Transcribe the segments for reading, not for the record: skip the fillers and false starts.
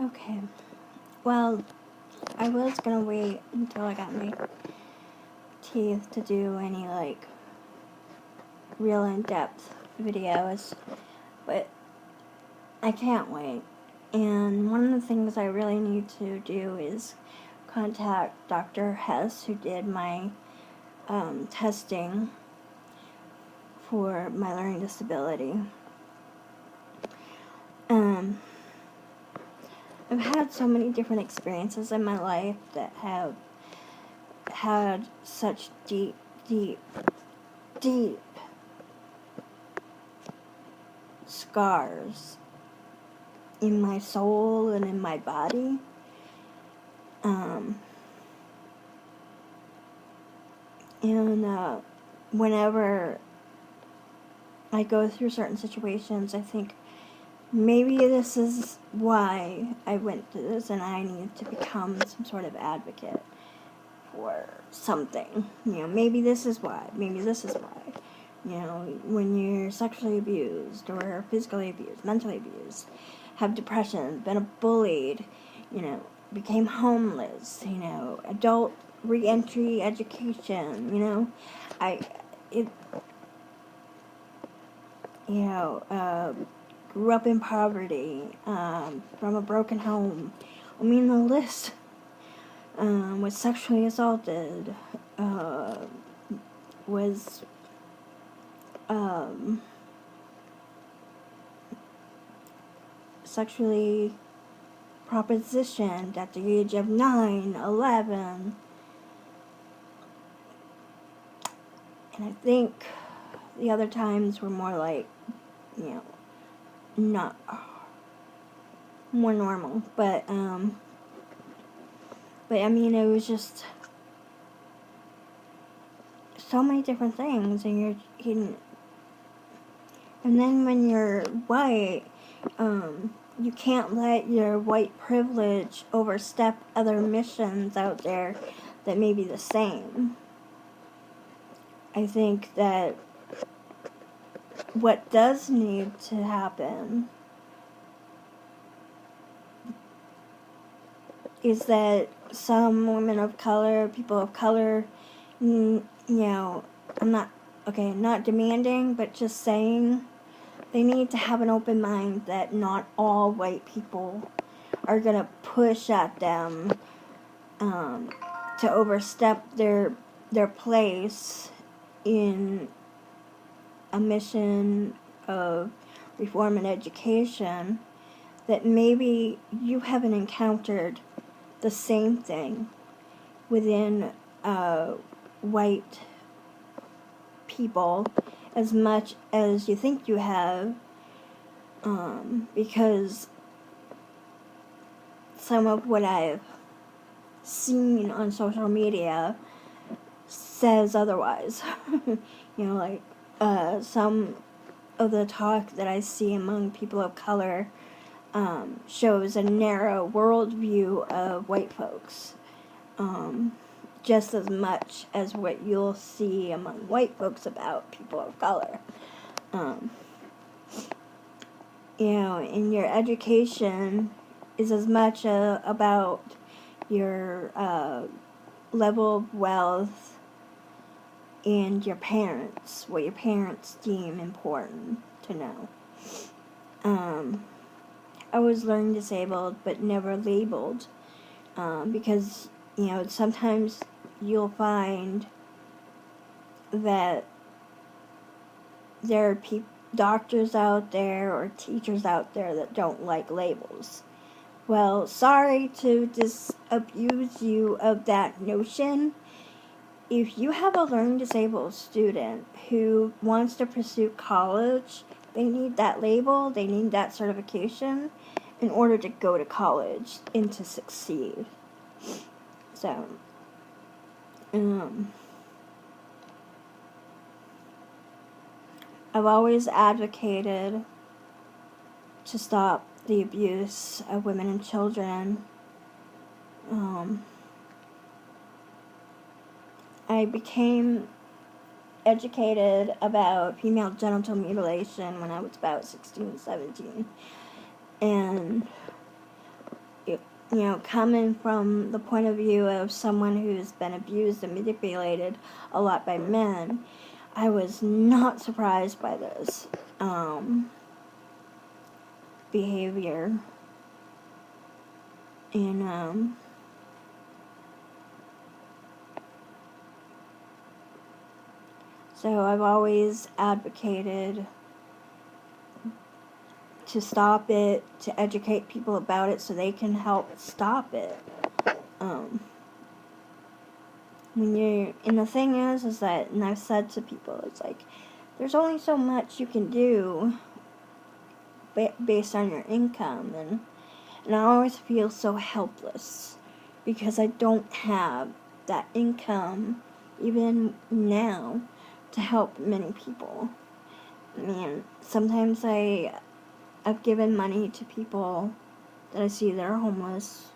Okay. Well, I was gonna wait until I got my teeth to do any, like, real in-depth videos, but I can't wait. And one of the things I really need to do is contact Dr. Hess, who did my testing for my learning disability. I've had so many different experiences in my life that have had such deep scars in my soul and in my body. And whenever I go through certain situations, I think maybe this is why I went through this, and I need to become some sort of advocate for something. Maybe this is why. Maybe this is why. When you're sexually abused or physically abused, mentally abused, have depression, been bullied, became homeless, adult re-entry education, grew up in poverty, from a broken home. I mean, the list, was sexually assaulted, was, sexually propositioned at the age of 9, 11, and I think the other times were more like, not more normal, but I mean, it was just so many different things, and and then when you're white, you can't let your white privilege overstep other missions out there that may be the same. I think that what does need to happen is that some women of color, people of color, I'm not demanding, but just saying, they need to have an open mind that not all white people are going to push at them to overstep their place in a mission of reform and education, that maybe you haven't encountered the same thing within white people as much as you think you have, because some of what I've seen on social media says otherwise. Some of the talk that I see among people of color shows a narrow worldview of white folks, just as much as what you'll see among white folks about people of color. In your education is as much about your level of wealth and your parents, what your parents deem important to know. I was learning disabled, but never labeled, because, sometimes you'll find that there are doctors out there or teachers out there that don't like labels. Well, sorry to disabuse you of that notion. If you have a learning disabled student who wants to pursue college, they need that label, they need that certification in order to go to college and to succeed. So, I've always advocated to stop the abuse of women and children. I became educated about female genital mutilation when I was about 16, 17. And coming from the point of view of someone who's been abused and manipulated a lot by men, I was not surprised by this behavior. And so I've always advocated to stop it, to educate people about it so they can help stop it. And the thing is that, and I've said to people, it's like, there's only so much you can do based on your income, and I always feel so helpless because I don't have that income, even now, to help many people. I mean, sometimes I've given money to people that I see that are homeless.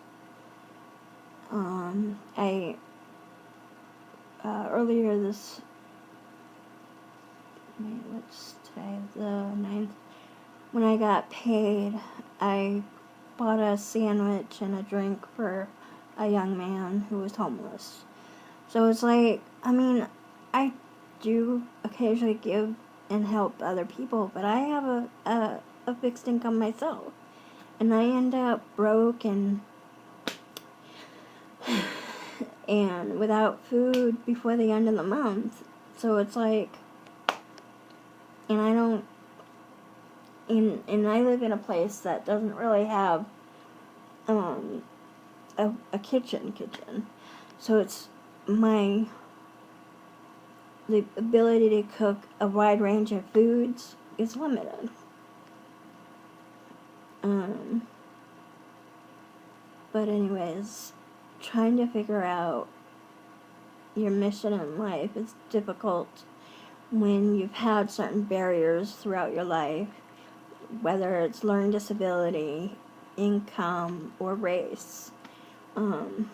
Earlier this, what's today, the 9th, when I got paid, I bought a sandwich and a drink for a young man who was homeless. So it's like, I mean, I do occasionally give and help other people, but I have a fixed income myself, and I end up broke and without food before the end of the month. So it's like, and I don't, and I live in a place that doesn't really have a kitchen. So it's the ability to cook a wide range of foods is limited. But anyways, trying to figure out your mission in life is difficult when you've had certain barriers throughout your life, whether it's learning disability, income, or race. I'm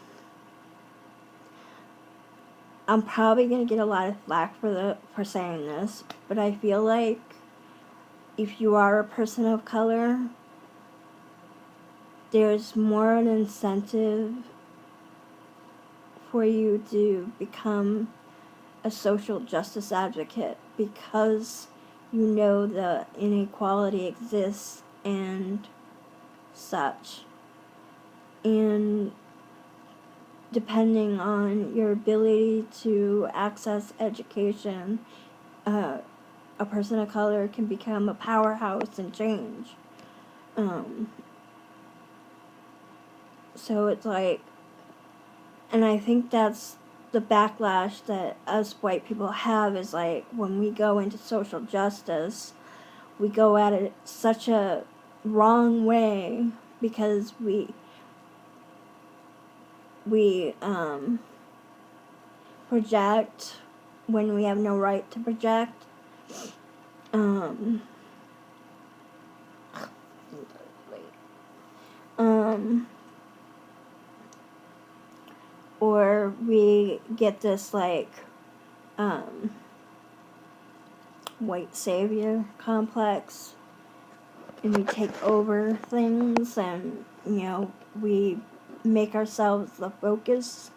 probably going to get a lot of flack for saying this, but I feel like if you are a person of color, there's more an incentive for you to become a social justice advocate because you know the inequality exists and such. And depending on your ability to access education, a person of color can become a powerhouse and change. So it's like, and I think that's the backlash that us white people have, is like, when we go into social justice, we go at it such a wrong way because we project when we have no right to project. Or we get this like white savior complex, and we take over things, and we make ourselves the focus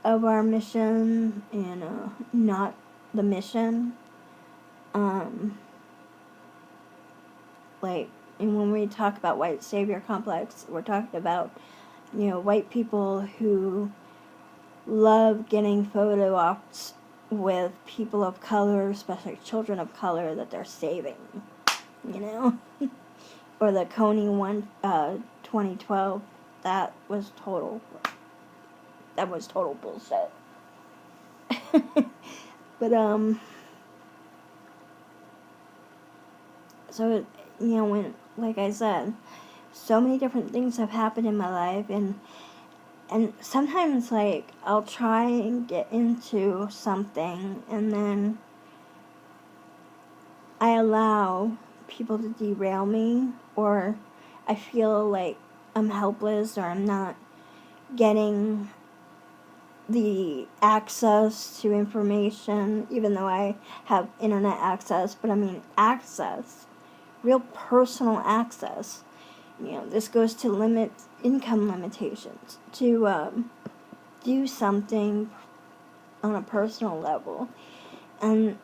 of our mission and not the mission. And when we talk about white savior complex, we're talking about white people who love getting photo ops with people of color, especially children of color that they're saving, or the Coney one, 2012, that was total bullshit. But so when, like I said, so many different things have happened in my life, and sometimes, like, I'll try and get into something, and then I allow people to derail me, or I feel like I'm helpless, or I'm not getting the access to information, even though I have internet access, but I mean access, real personal access. This goes to limit income limitations, to do something on a personal level. And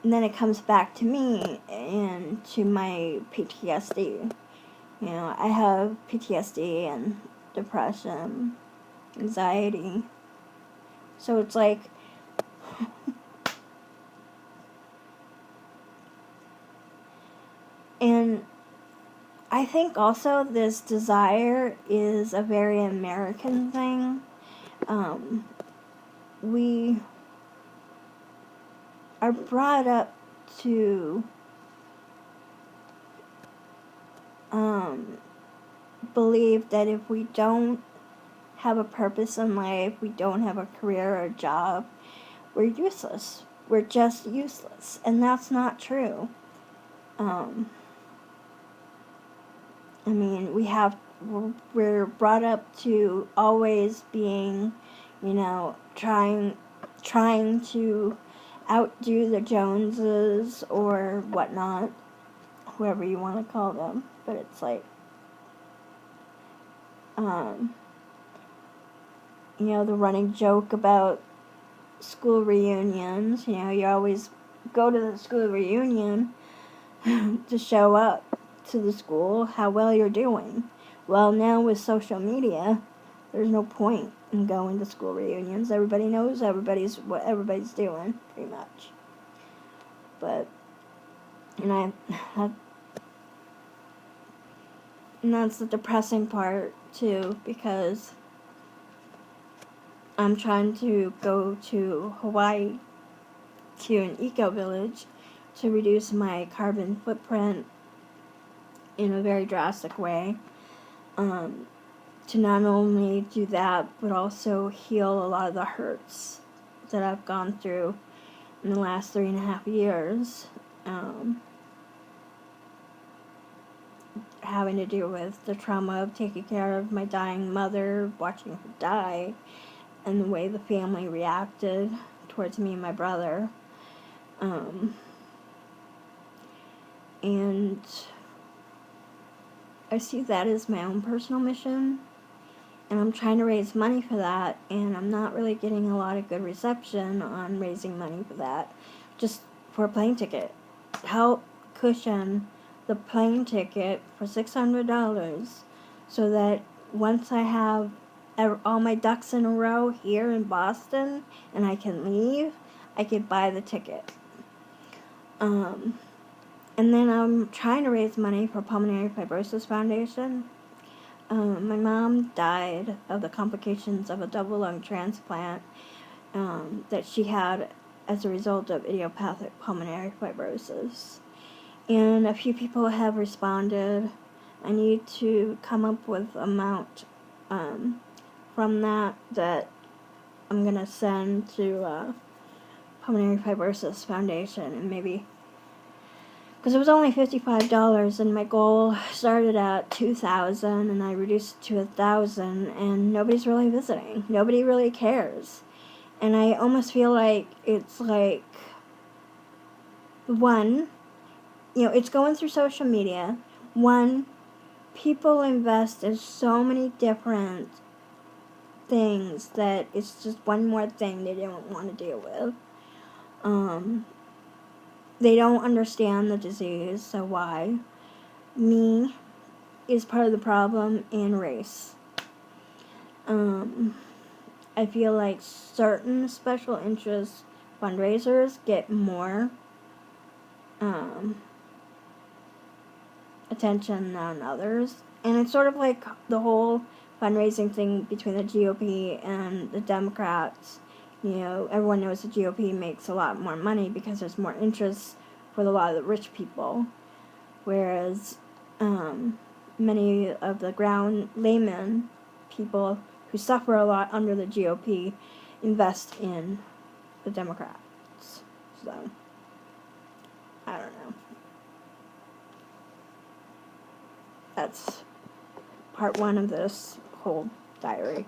then it comes back to me and to my PTSD. I have PTSD and depression, anxiety. So it's like, and I think also this desire is a very American thing. We are brought up to believe that if we don't have a purpose in life, we don't have a career or a job, we're useless. We're just useless. And that's not true. We're brought up to always being, trying to outdo the Joneses or whatnot, whoever you want to call them. But it's like, the running joke about school reunions. You always go to the school reunion to show up to the school how well you're doing. Well, now with social media, there's no point in going to school reunions. Everybody knows what everybody's doing, pretty much. But, and that's the depressing part, too, because I'm trying to go to Hawaii to an eco-village to reduce my carbon footprint in a very drastic way. To not only do that, but also heal a lot of the hurts that I've gone through in the last 3.5 years. Having to deal with the trauma of taking care of my dying mother, watching her die, and the way the family reacted towards me and my brother. And I see that as my own personal mission, and I'm trying to raise money for that, and I'm not really getting a lot of good reception on raising money for that, just for a plane ticket. Help cushion the plane ticket for $600 so that once I have all my ducks in a row here in Boston and I can leave, I could buy the ticket. And then I'm trying to raise money for Pulmonary Fibrosis Foundation. My mom died of the complications of a double lung transplant that she had as a result of idiopathic pulmonary fibrosis. And a few people have responded. I need to come up with amount from that I'm going to send to Pulmonary Fibrosis Foundation, and maybe, because it was only $55 and my goal started at $2,000 and I reduced it to $1,000, and nobody's really visiting. Nobody really cares. And I almost feel like it's like, one, it's going through social media. One, people invest in so many different things that it's just one more thing they don't want to deal with. They don't understand the disease, so why? Me is part of the problem, and race. I feel like certain special interest fundraisers get more attention than others. And it's sort of like the whole fundraising thing between the GOP and the Democrats. Everyone knows the GOP makes a lot more money because there's more interest for a lot of the rich people, whereas many of the ground laymen, people who suffer a lot under the GOP, invest in the Democrats. So, I don't know. That's part one of this whole diary.